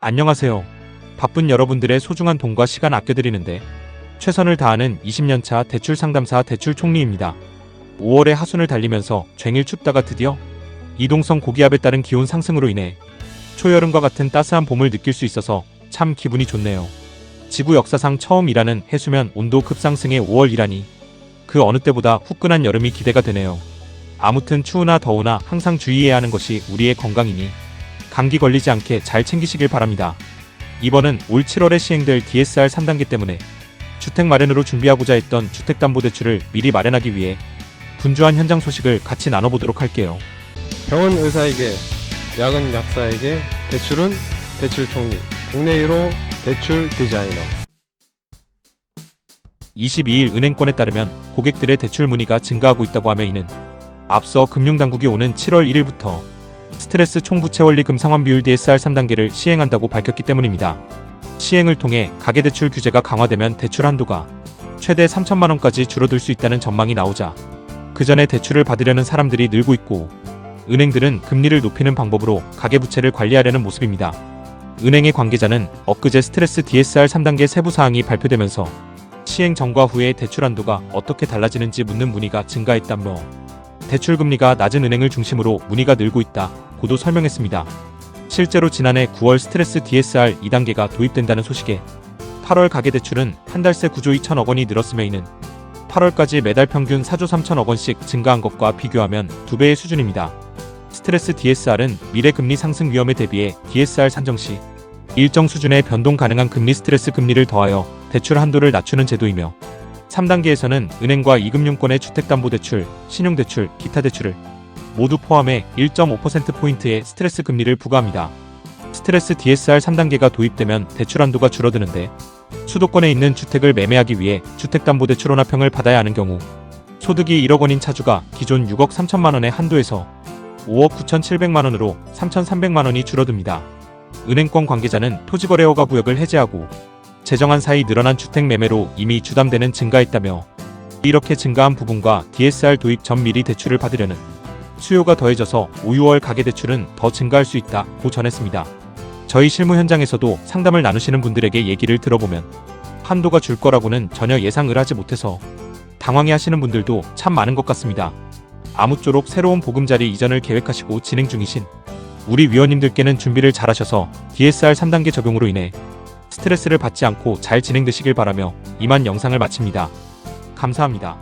안녕하세요. 바쁜 여러분들의 소중한 돈과 시간 아껴드리는데 최선을 다하는 20년차 대출 상담사 대출 총리입니다. 5월에 하순을 달리면서 쟁일 춥다가 드디어 이동성 고기압에 따른 기온 상승으로 인해 초여름과 같은 따스한 봄을 느낄 수 있어서 참 기분이 좋네요. 지구 역사상 처음이라는 해수면 온도 급상승의 5월이라니 그 어느 때보다 후끈한 여름이 기대가 되네요. 아무튼 추우나 더우나 항상 주의해야 하는 것이 우리의 건강이니 감기 걸리지 않게 잘 챙기시길 바랍니다. 이번은 올 7월에 시행될 DSR 3단계 때문에 주택 마련으로 준비하고자 했던 주택담보대출을 미리 마련하기 위해 분주한 현장 소식을 같이 나눠보도록 할게요. 병원 의사에게, 약은 약사에게, 대출은 대출 총리, 국내 1호 대출 디자이너. 22일 은행권에 따르면 고객들의 대출 문의가 증가하고 있다고 하며 이는 앞서 금융당국이 오는 7월 1일부터 스트레스 총부채 원리 금상환 비율 DSR 3단계를 시행한다고 밝혔기 때문입니다. 시행을 통해 가계대출 규제가 강화되면 대출 한도가 최대 3천만 원까지 줄어들 수 있다는 전망이 나오자 그 전에 대출을 받으려는 사람들이 늘고 있고 은행들은 금리를 높이는 방법으로 가계부채를 관리하려는 모습입니다. 은행의 관계자는 엊그제 스트레스 DSR 3단계 세부 사항이 발표되면서 시행 전과 후의 대출 한도가 어떻게 달라지는지 묻는 문의가 증가했다며 대출금리가 낮은 은행을 중심으로 문의가 늘고 있다 고도 설명했습니다. 실제로 지난해 9월 스트레스 DSR 2단계가 도입된다는 소식에 8월 가계대출은 한 달 새 9조 2천억 원이 늘었으며 이는 8월까지 매달 평균 4조 3천억 원씩 증가한 것과 비교하면 2배의 수준입니다. 스트레스 DSR은 미래 금리 상승 위험에 대비해 DSR 산정 시 일정 수준의 변동 가능한 금리 스트레스 금리를 더하여 대출 한도를 낮추는 제도이며 3단계에서는 은행과 이금융권의 주택담보대출, 신용대출, 기타 대출을 모두 포함해 1.5%포인트의 스트레스 금리를 부과합니다. 스트레스 DSR 3단계가 도입되면 대출 한도가 줄어드는데 수도권에 있는 주택을 매매하기 위해 주택담보대출 혼합형을 받아야 하는 경우 소득이 1억 원인 차주가 기존 6억 3천만 원의 한도에서 5억 9,700만 원으로 3,300만 원이 줄어듭니다. 은행권 관계자는 토지거래허가 구역을 해제하고 제정한 사이 늘어난 주택 매매로 이미 주담대는 증가했다며 이렇게 증가한 부분과 DSR 도입 전 미리 대출을 받으려는 수요가 더해져서 5, 6월 가계대출은 더 증가할 수 있다고 전했습니다. 저희 실무 현장에서도 상담을 나누시는 분들에게 얘기를 들어보면 한도가 줄 거라고는 전혀 예상을 하지 못해서 당황해하시는 분들도 참 많은 것 같습니다. 아무쪼록 새로운 보금자리 이전을 계획하시고 진행 중이신 우리 위원님들께는 준비를 잘하셔서 DSR 3단계 적용으로 인해 스트레스를 받지 않고 잘 진행되시길 바라며 이만 영상을 마칩니다. 감사합니다.